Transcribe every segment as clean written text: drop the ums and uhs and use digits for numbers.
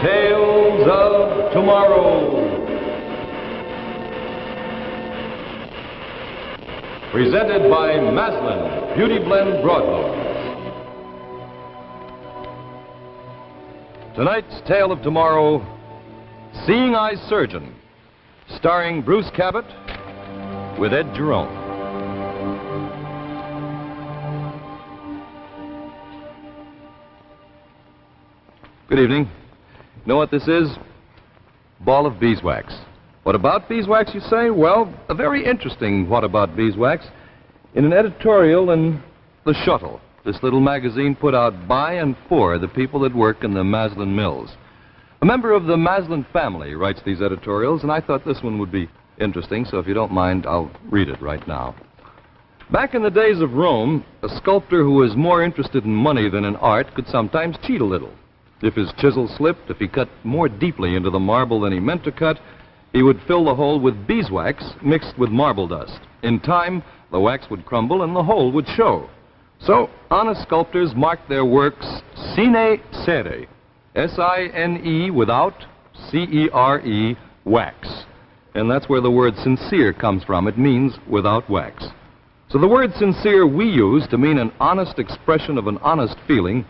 Tales of Tomorrow. Presented by Maslin Beauty Blend Broadloads. Tonight's Tale of Tomorrow, Seeing Eye Surgeon, starring Bruce Cabot with Ed Jerome. Good evening. Know what this is? Ball of beeswax. What about beeswax, you say? Well, a very interesting what about beeswax in an editorial in The Shuttle, this little magazine put out by and for the people that work in the Maslin mills. A member of the Maslin family writes these editorials, and I thought this one would be interesting, so if you don't mind, I'll read it right now. Back in the days of Rome, a sculptor who was more interested in money than in art could sometimes cheat a little. If his chisel slipped, if he cut more deeply into the marble than he meant to cut, he would fill the hole with beeswax mixed with marble dust. In time, the wax would crumble and the hole would show. So, honest sculptors marked their works sine cere, S-I-N-E without C-E-R-E, wax. And that's where the word sincere comes from. It means without wax. So the word sincere we use to mean an honest expression of an honest feeling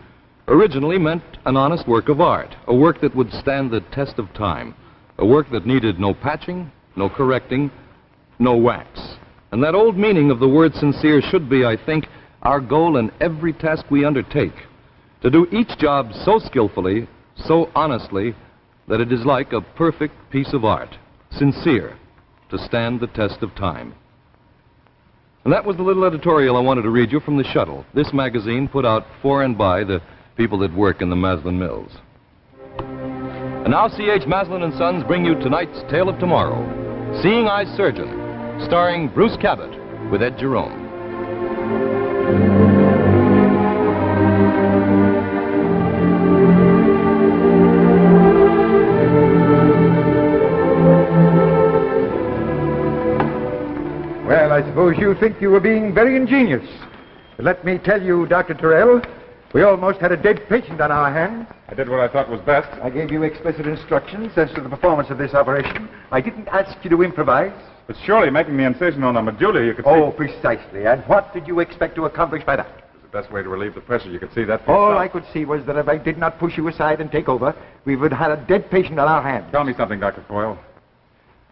originally meant an honest work of art, a work that would stand the test of time, a work that needed no patching, no correcting, no wax. And that old meaning of the word sincere should be, I think, our goal in every task we undertake, to do each job so skillfully, so honestly, that it is like a perfect piece of art, sincere, to stand the test of time. And that was the little editorial I wanted to read you from The Shuttle, this magazine put out for and by the people that work in the Maslin mills. And now C.H. Maslin & Sons bring you tonight's Tale of Tomorrow, Seeing Eye Surgeon, starring Bruce Cabot with Ed Jerome. Well, I suppose you think you were being very ingenious. But let me tell you, Dr. Terrell, we almost had a dead patient on our hands. I did what I thought was best. I gave you explicit instructions as to the performance of this operation. I didn't ask you to improvise. But surely making the incision on the medulla, you could see... Oh, precisely. And what did you expect to accomplish by that? It was the best way to relieve the pressure. You could see that. All I could see was that if I did not push you aside and take over, we would have had a dead patient on our hands. Tell me something, Dr. Foyle.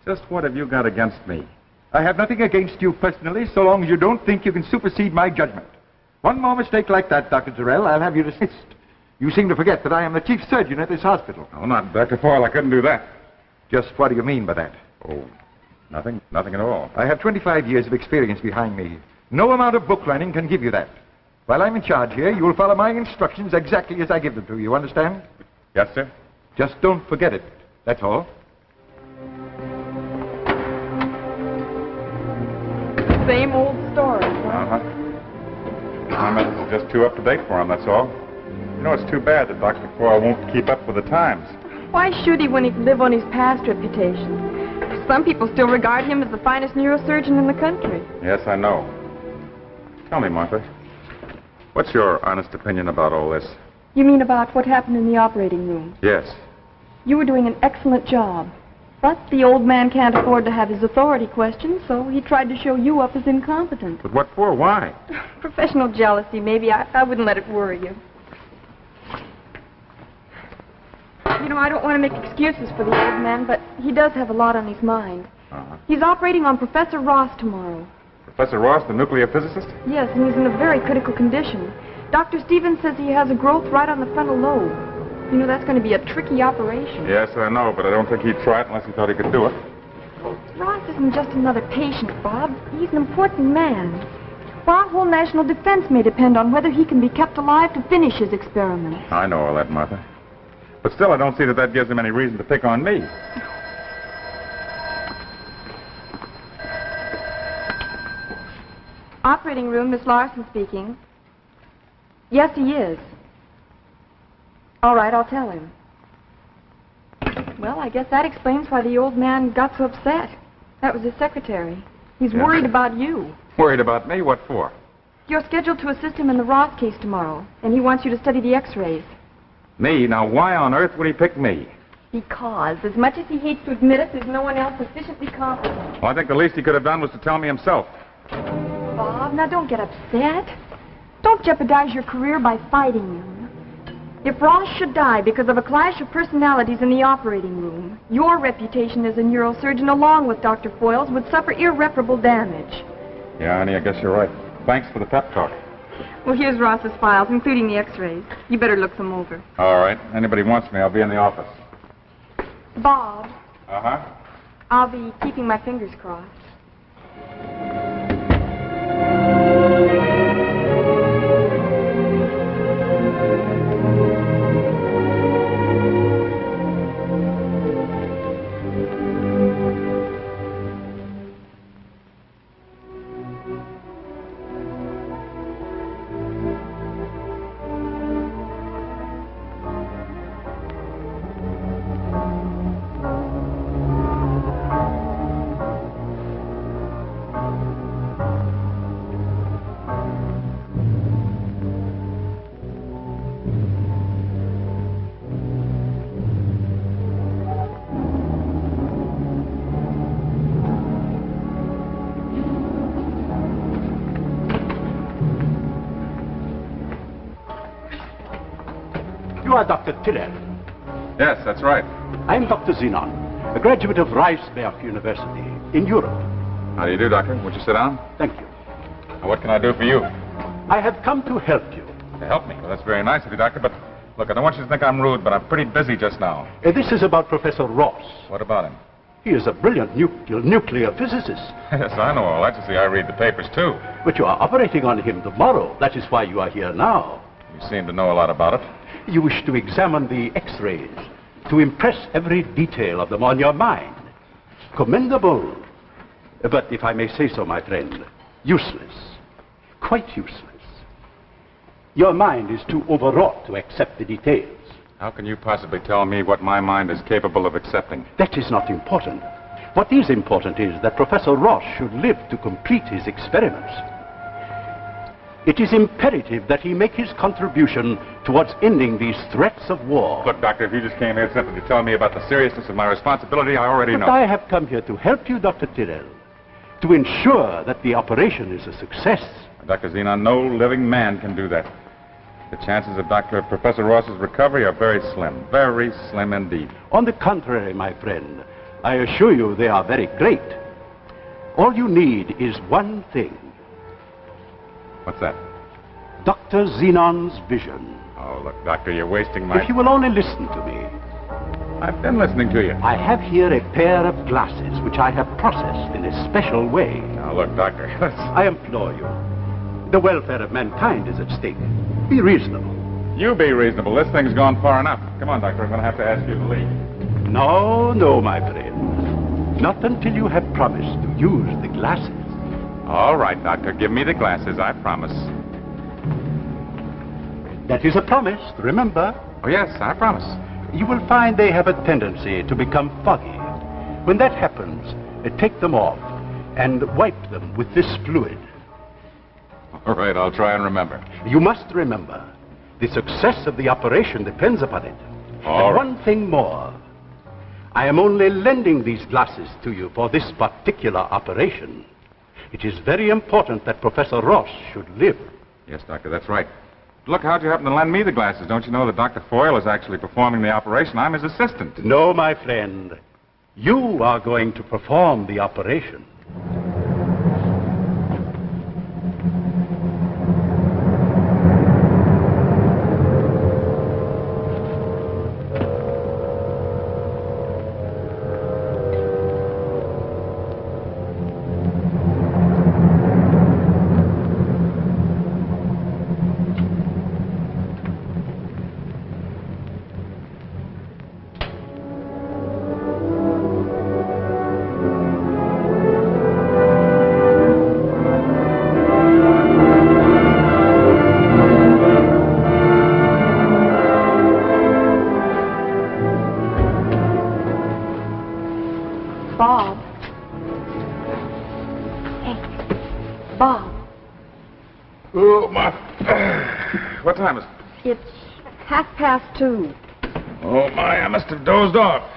Just what have you got against me? I have nothing against you personally, so long as you don't think you can supersede my judgment. One more mistake like that, Dr. Terrell, I'll have you dismissed. You seem to forget that I am the chief surgeon at this hospital. Oh, not Dr. Foyle. I couldn't do that. Just what do you mean by that? Oh, nothing. Nothing at all. I have 25 years of experience behind me. No amount of book learning can give you that. While I'm in charge here, you will follow my instructions exactly as I give them to you, understand? Yes, sir. Just don't forget it. That's all. Same old story, huh? Uh-huh. My methods are just too up-to-date for him, that's all. You know, it's too bad that Dr. Foyle won't keep up with the times. Why should he when he can live on his past reputation? Some people still regard him as the finest neurosurgeon in the country. Yes, I know. Tell me, Martha, what's your honest opinion about all this? You mean about what happened in the operating room? Yes. You were doing an excellent job. But the old man can't afford to have his authority questioned, so he tried to show you up as incompetent. But what for? Why? Professional jealousy, maybe. I wouldn't let it worry you. You know, I don't want to make excuses for the old man, but he does have a lot on his mind. Uh-huh. He's operating on Professor Ross tomorrow. Professor Ross, the nuclear physicist? Yes, and he's in a very critical condition. Dr. Stevens says he has a growth right on the frontal lobe. You know, that's going to be a tricky operation. Yes, I know, but I don't think he'd try it unless he thought he could do it. Ross isn't just another patient, Bob. He's an important man. For our whole national defense may depend on whether he can be kept alive to finish his experiments. I know all that, Martha. But still, I don't see that gives him any reason to pick on me. Operating room, Miss Larson speaking. Yes, he is. All right, I'll tell him. Well, I guess that explains why the old man got so upset. That was his secretary. He's worried about you. Worried about me? What for? You're scheduled to assist him in the Ross case tomorrow, and he wants you to study the x-rays. Me? Now, why on earth would he pick me? Because, as much as he hates to admit it, there's no one else sufficiently competent. Well, I think the least he could have done was to tell me himself. Bob, now don't get upset. Don't jeopardize your career by fighting him. If Ross should die because of a clash of personalities in the operating room, your reputation as a neurosurgeon, along with Dr. Foyle's, would suffer irreparable damage. Yeah, honey, I guess you're right. Thanks for the pep talk. Well, here's Ross's files, including the x-rays. You better look them over. All right. Anybody wants me, I'll be in the office. Bob, Uh-huh. I'll be keeping my fingers crossed. You are Dr. Tyrrell. Yes, that's right. I am Dr. Zenon, a graduate of Reisberg University in Europe. How do you do, Doctor? Would you sit down? Thank you. Now, what can I do for you? I have come to help you. To help me? Well, that's very nice of you, Doctor, but look, I don't want you to think I'm rude, but I'm pretty busy just now. This is about Professor Ross. What about him? He is a brilliant nuclear physicist. Yes, I know all that. You see, I read the papers, too. But you are operating on him tomorrow. That is why you are here now. You seem to know a lot about it. You wish to examine the x-rays, to impress every detail of them on your mind. Commendable. But if I may say so, my friend, useless. Quite useless. Your mind is too overwrought to accept the details. How can you possibly tell me what my mind is capable of accepting? That is not important. What is important is that Professor Ross should live to complete his experiments. It is imperative that he make his contribution towards ending these threats of war. Look, Doctor, if you just came here simply to tell me about the seriousness of my responsibility, I already know. But I have come here to help you, Dr. Tyrrell, to ensure that the operation is a success. Dr. Zenon, no living man can do that. The chances of Professor Ross's recovery are very slim indeed. On the contrary, my friend, I assure you they are very great. All you need is one thing. What's that? Dr. Zenon's vision. Oh, look, Doctor, you're wasting my... If you will only listen to me. I've been listening to you. I have here a pair of glasses which I have processed in a special way. Now, look, Doctor, I implore you. The welfare of mankind is at stake. Be reasonable. You be reasonable. This thing's gone far enough. Come on, Doctor, I'm going to have to ask you to leave. No, my friend. Not until you have promised to use the glasses. All right, Doctor, give me the glasses, I promise. That is a promise, remember. Oh, yes, I promise. You will find they have a tendency to become foggy. When that happens, take them off and wipe them with this fluid. All right, I'll try and remember. You must remember, the success of the operation depends upon it. All And right. one thing more. I am only lending these glasses to you for this particular operation. It is very important that Professor Ross should live. Yes, Doctor, that's right. Look, how'd you happen to lend me the glasses? Don't you know that Dr. Foyle is actually performing the operation? I'm his assistant. No, my friend. You are going to perform the operation. Bob. Hey, Bob. Oh, my... What time is it? It's 2:30. Oh, my, I must have dozed off.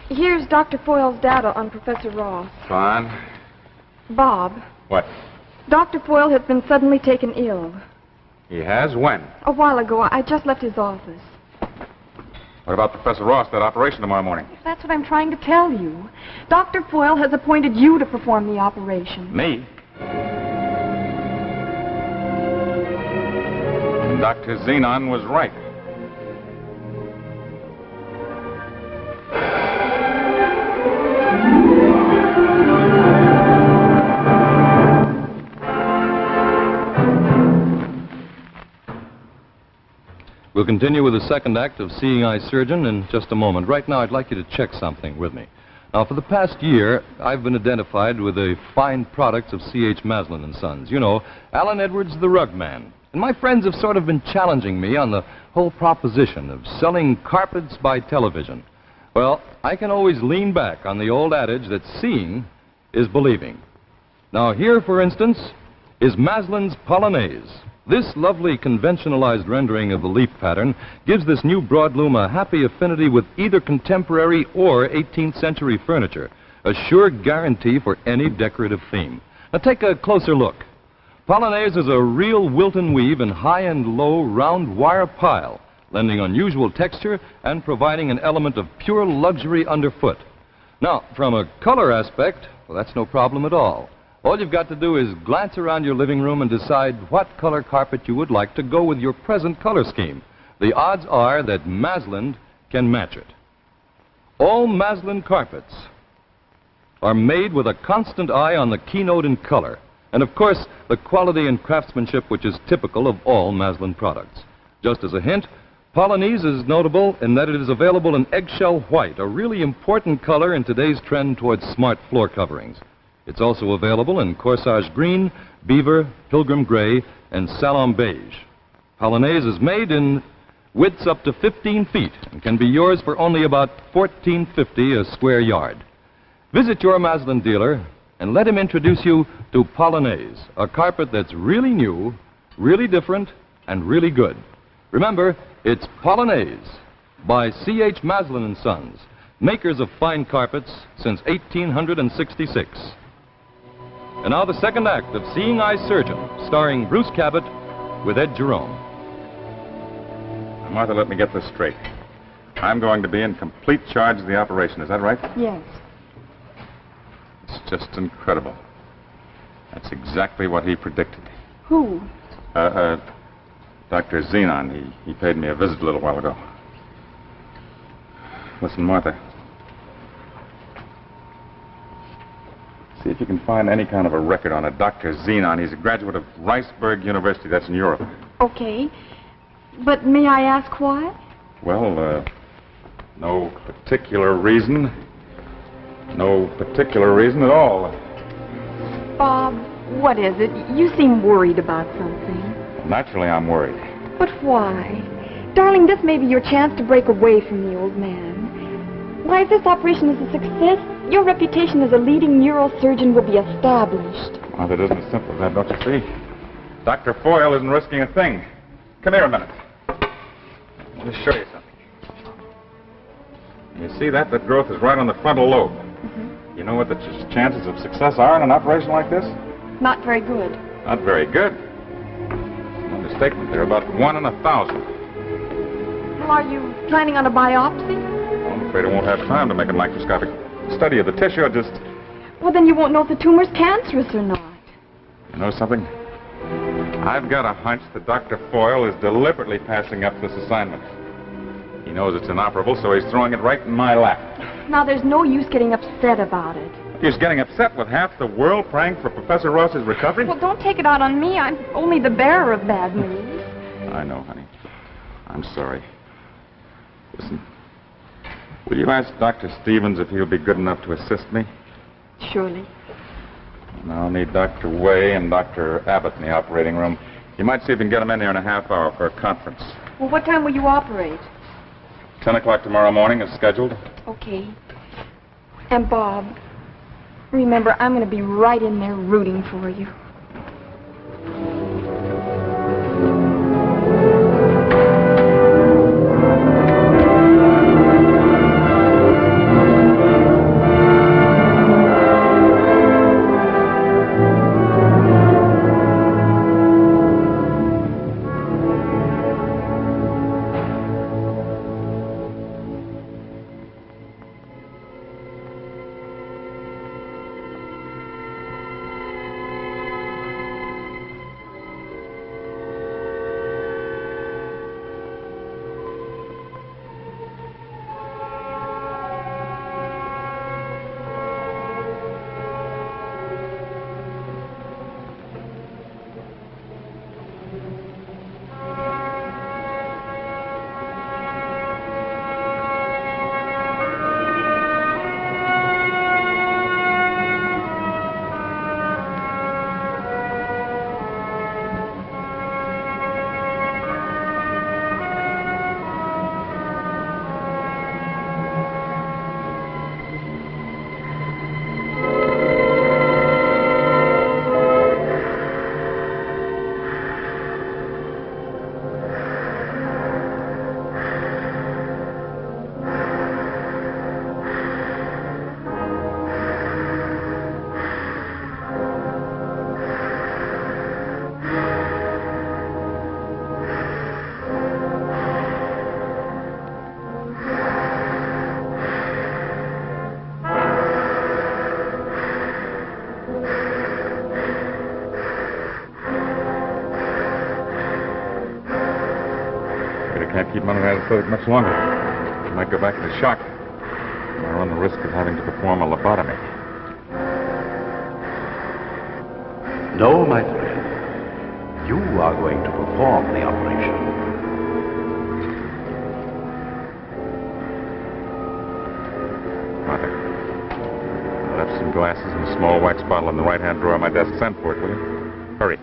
Here's Dr. Foyle's data on Professor Ross. Fine. Bob, What? Dr. Foyle has been suddenly taken ill. He has? When? A while ago, I just left his office. What about Professor Ross, that operation tomorrow morning? That's what I'm trying to tell you. Dr. Foyle has appointed you to perform the operation. Me? Dr. Xenon was right. We'll continue with the second act of Seeing Eye Surgeon in just a moment. Right now, I'd like you to check something with me. Now, for the past year, I've been identified with the fine products of C.H. Maslin and Sons. You know, Alan Edwards, the rug man. And my friends have sort of been challenging me on the whole proposition of selling carpets by television. Well, I can always lean back on the old adage that seeing is believing. Now, here, for instance, is Maslin's Polonaise. This lovely conventionalized rendering of the leaf pattern gives this new broadloom a happy affinity with either contemporary or 18th century furniture, a sure guarantee for any decorative theme. Now take a closer look. Polonaise is a real Wilton weave in high and low round wire pile, lending unusual texture and providing an element of pure luxury underfoot. Now, from a color aspect, well, that's no problem at all. All you've got to do is glance around your living room and decide what color carpet you would like to go with your present color scheme. The odds are that Maslin can match it. All Maslin carpets are made with a constant eye on the keynote in color, and of course, the quality and craftsmanship which is typical of all Maslin products. Just as a hint, Polonaise is notable in that it is available in eggshell white, a really important color in today's trend towards smart floor coverings. It's also available in corsage green, beaver, pilgrim gray, and salon beige. Polonaise is made in widths up to 15 feet and can be yours for only about $14.50 a square yard. Visit your Maslin dealer and let him introduce you to Polonaise, a carpet that's really new, really different, and really good. Remember, it's Polonaise by C.H. Maslin and Sons, makers of fine carpets since 1866. And now the second act of Seeing Eye Surgeon, starring Bruce Cabot with Ed Jerome. Martha, let me get this straight. I'm going to be in complete charge of the operation. Is that right? Yes. It's just incredible. That's exactly what he predicted. Who? Dr. Xenon. He paid me a visit a little while ago. Listen, Martha. See if you can find any kind of a record on a Dr. Xenon. He's a graduate of Riceburg University. That's in Europe. Okay. But may I ask why? Well, no particular reason. No particular reason at all. Bob, what is it? You seem worried about something. Naturally, I'm worried. But why? Darling, this may be your chance to break away from the old man. Why, if this operation is a success, your reputation as a leading neurosurgeon will be established. Well, it isn't as simple as that, don't you see? Dr. Foyle isn't risking a thing. Come here a minute. Let me show you something. You see that? That growth is right on the frontal lobe. Mm-hmm. You know what the chances of success are in an operation like this? Not very good. Not very good. It's an understatement. They're about 1 in 1,000. Well, are you planning on a biopsy? I'm afraid I won't have time to make a microscopic study of the tissue. Well, then you won't know if the tumor's cancerous or not. You know something? I've got a hunch that Dr. Foyle is deliberately passing up this assignment. He knows it's inoperable, so he's throwing it right in my lap. Now, there's no use getting upset about it. He's getting upset with half the world praying for Professor Ross's recovery? Well, don't take it out on me. I'm only the bearer of bad news. I know, honey. I'm sorry. Listen, will you ask Dr. Stevens if he'll be good enough to assist me? Surely. And I'll need Dr. Way and Dr. Abbott in the operating room. You might see if you can get them in there in a half hour for a conference. Well, what time will you operate? 10 o'clock tomorrow morning is scheduled. Okay. And Bob, remember, I'm going to be right in there rooting for you. I can't keep him under anesthetic much longer. He might go back into shock. I run the risk of having to perform a lobotomy. No, my friend. You are going to perform the operation. Mother, I left some glasses and a small wax bottle in the right-hand drawer of my desk. Send for it, will you? Hurry.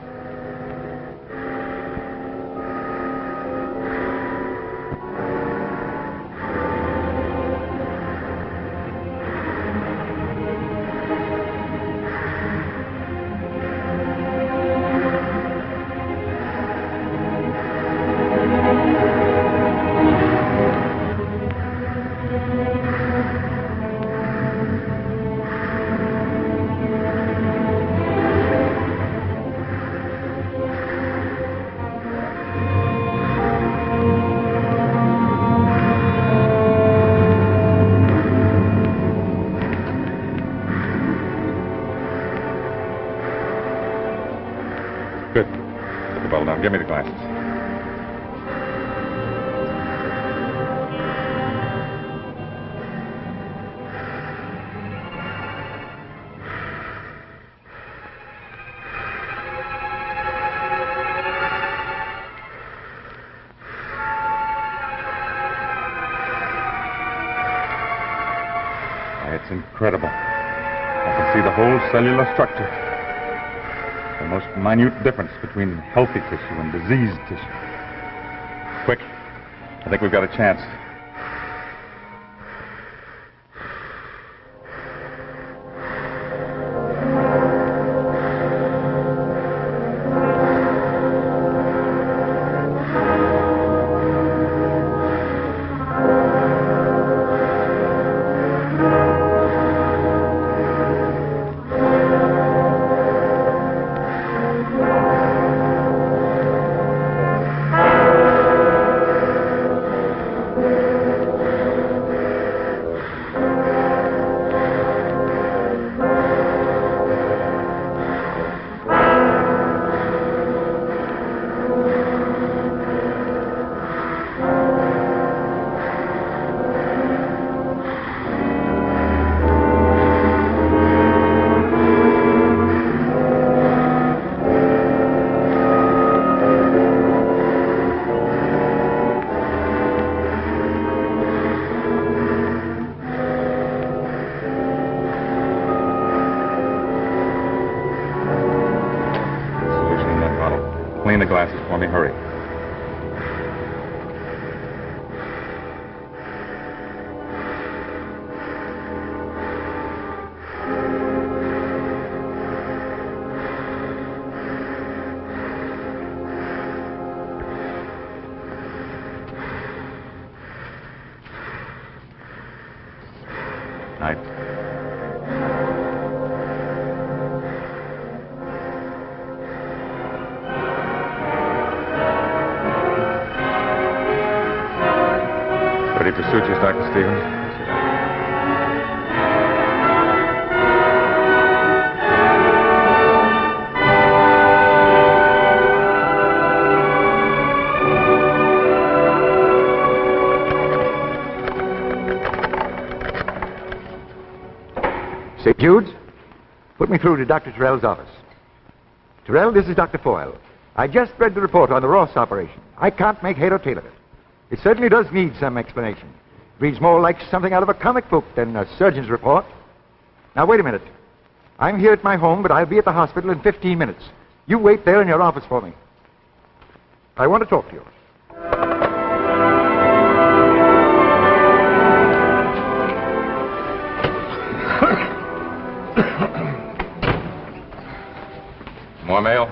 Good. Put the bottle down. Give me the glasses. It's incredible. I can see the whole cellular structure. The most minute difference between healthy tissue and diseased tissue. Quick. I think we've got a chance. Clean the glasses for me. Hurry. Night. Ready for sutures, Dr. Stevens? St. Jude's, put me through to Dr. Terrell's office. Terrell, this is Dr. Foyle. I just read the report on the Ross operation. I can't make head or tail of it. It certainly does need some explanation. It reads more like something out of a comic book than a surgeon's report. Now, wait a minute. I'm here at my home, but I'll be at the hospital in 15 minutes. You wait there in your office for me. I want to talk to you. More mail?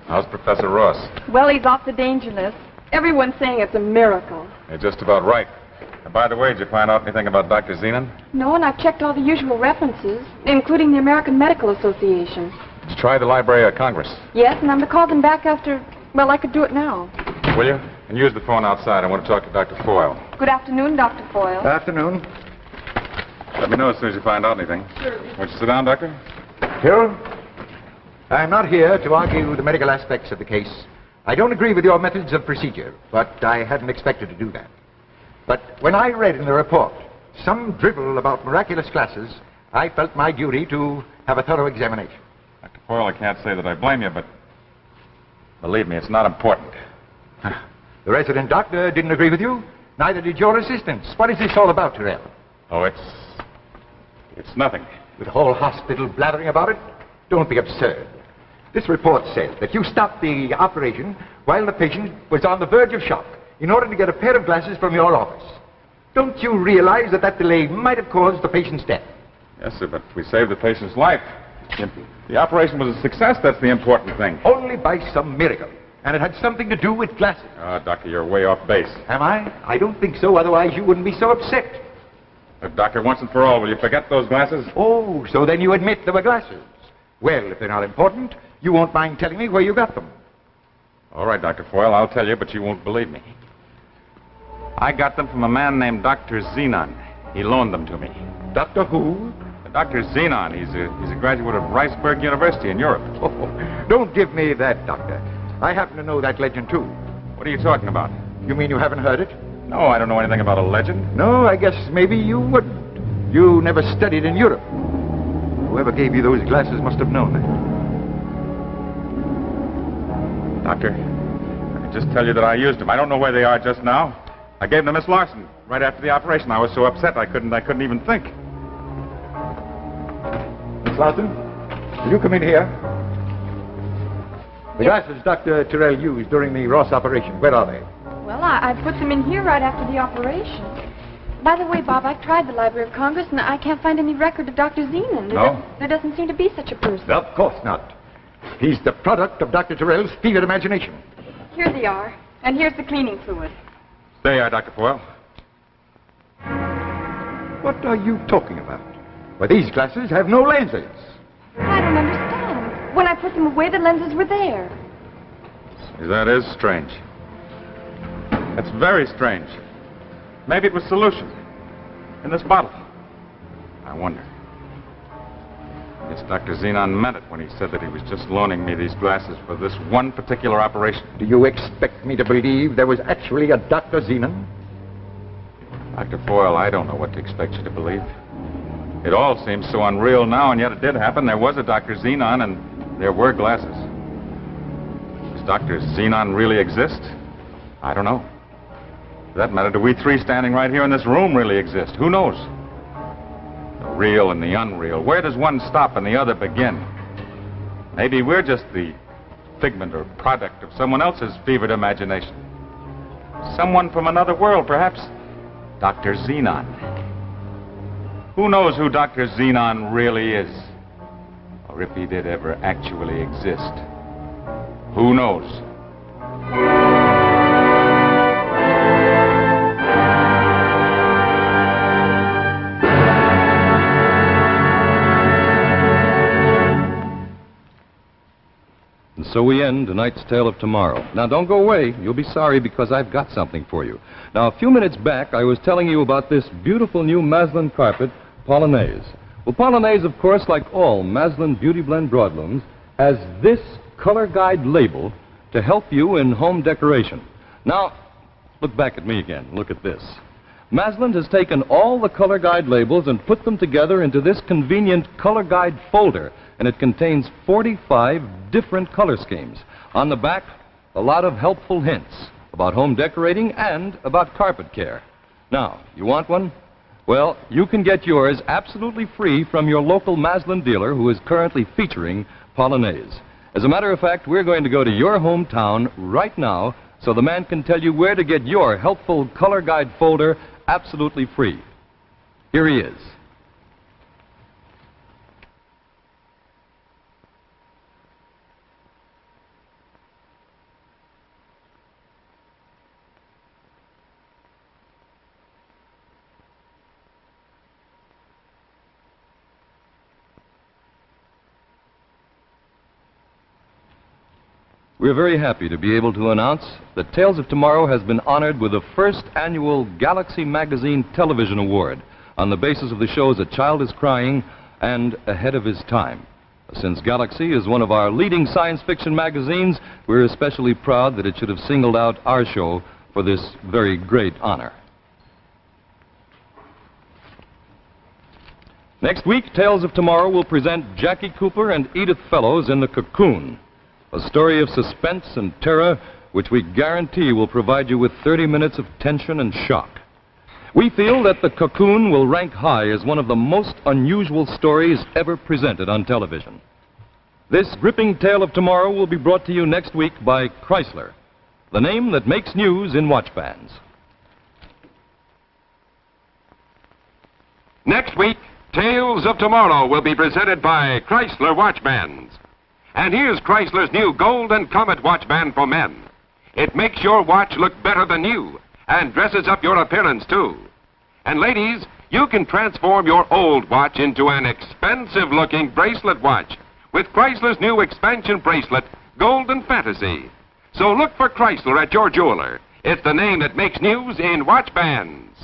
How's Professor Ross? Well, he's off the danger list. Everyone's saying it's a miracle. You're just about right. And by the way, did you find out anything about Dr. Zenon? No, and I've checked all the usual references, including the American Medical Association. Did you try the Library of Congress? Yes, and I'm to call them back after... Well, I could do it now. Will you? And use the phone outside. I want to talk to Dr. Foyle. Good afternoon, Dr. Foyle. Afternoon. Let me know as soon as you find out anything. Sure. Won't you sit down, Doctor? Carol, I'm not here to argue the medical aspects of the case. I don't agree with your methods of procedure, but I hadn't expected to do that. But when I read in the report some drivel about miraculous glasses, I felt my duty to have a thorough examination. Dr. Foyle, I can't say that I blame you, but believe me, it's not important. The resident doctor didn't agree with you. Neither did your assistants. What is this all about, Tyrrell? Oh, it's nothing. With the whole hospital blathering about it? Don't be absurd. This report says that you stopped the operation while the patient was on the verge of shock in order to get a pair of glasses from your office. Don't you realize that delay might have caused the patient's death? Yes, sir, but we saved the patient's life. The operation was a success. That's the important thing. Only by some miracle. And it had something to do with glasses. Doctor, you're way off base. Am I? I don't think so. Otherwise, you wouldn't be so upset. Look, Doctor, once and for all, will you forget those glasses? Oh, so then you admit there were glasses. Well, if they're not important, you won't mind telling me where you got them. All right, Dr. Foyle, I'll tell you, but you won't believe me. I got them from a man named Dr. Zenon. He loaned them to me. Doctor who? Dr. Zenon. He's a graduate of Riceburg University in Europe. Oh, don't give me that, Doctor. I happen to know that legend, too. What are you talking about? You mean you haven't heard it? No, I don't know anything about a legend. No, I guess maybe you wouldn't. You never studied in Europe. Whoever gave you those glasses must have known that. Doctor, I can just tell you that I used them. I don't know where they are just now. I gave them to Miss Larson right after the operation. I was so upset I couldn't even think. Miss Larson, will you come in here? The glasses Dr. Tyrrell used during the Ross operation, where are they? Well, I put them in here right after the operation. By the way, Bob, I've tried the Library of Congress, and I can't find any record of Dr. Zenon. No? There doesn't seem to be such a person. Of course not. He's the product of Dr. Tyrrell's fevered imagination. Here they are. And here's the cleaning fluid. There you are, Dr. Foyle. What are you talking about? Why, these glasses have no lenses. I don't understand. When I put them away, the lenses were there. That is strange. That's very strange. Maybe it was solution in this bottle. I wonder. Yes, Dr. Zenon meant it when he said that he was just loaning me these glasses for this one particular operation. Do you expect me to believe there was actually a Dr. Zenon? Dr. Foyle, I don't know what to expect you to believe. It all seems so unreal now, and yet it did happen. There was a Dr. Zenon, and there were glasses. Does Dr. Zenon really exist? I don't know. For that matter, do we three standing right here in this room really exist? Who knows? The real and the unreal. Where does one stop and the other begin? Maybe we're just the figment or product of someone else's fevered imagination. Someone from another world, perhaps. Dr. Zenon. Who knows who Dr. Zenon really is? Or if he did ever actually exist. Who knows? And so we end tonight's Tale of Tomorrow. Now, don't go away. You'll be sorry because I've got something for you. Now, a few minutes back, I was telling you about this beautiful new Maslin carpet, Polonaise. Well, Polonaise, of course, like all Maslin Beauty Blend broadlooms, has this color guide label to help you in home decoration. Now, look back at me again. Look at this. Maslin has taken all the color guide labels and put them together into this convenient color guide folder, and it contains 45 different color schemes. On the back, a lot of helpful hints about home decorating and about carpet care. Now, you want one? Well, you can get yours absolutely free from your local Maslin dealer who is currently featuring Polonaise. As a matter of fact, we're going to go to your hometown right now so the man can tell you where to get your helpful color guide folder absolutely free. Here he is. We're very happy to be able to announce that Tales of Tomorrow has been honored with the first annual Galaxy Magazine Television Award on the basis of the shows A Child is Crying and Ahead of His Time. Since Galaxy is one of our leading science fiction magazines, we're especially proud that it should have singled out our show for this very great honor. Next week, Tales of Tomorrow will present Jackie Cooper and Edith Fellows in The Cocoon, a story of suspense and terror which we guarantee will provide you with 30 minutes of tension and shock. We feel that The Cocoon will rank high as one of the most unusual stories ever presented on television. This gripping tale of tomorrow will be brought to you next week by Chrysler, the name that makes news in watch bands. Next week, Tales of Tomorrow will be presented by Chrysler Watch Bands. And here's Chrysler's new Golden Comet watch band for men. It makes your watch look better than new and dresses up your appearance, too. And ladies, you can transform your old watch into an expensive-looking bracelet watch with Chrysler's new expansion bracelet, Golden Fantasy. So look for Chrysler at your jeweler. It's the name that makes news in watch bands.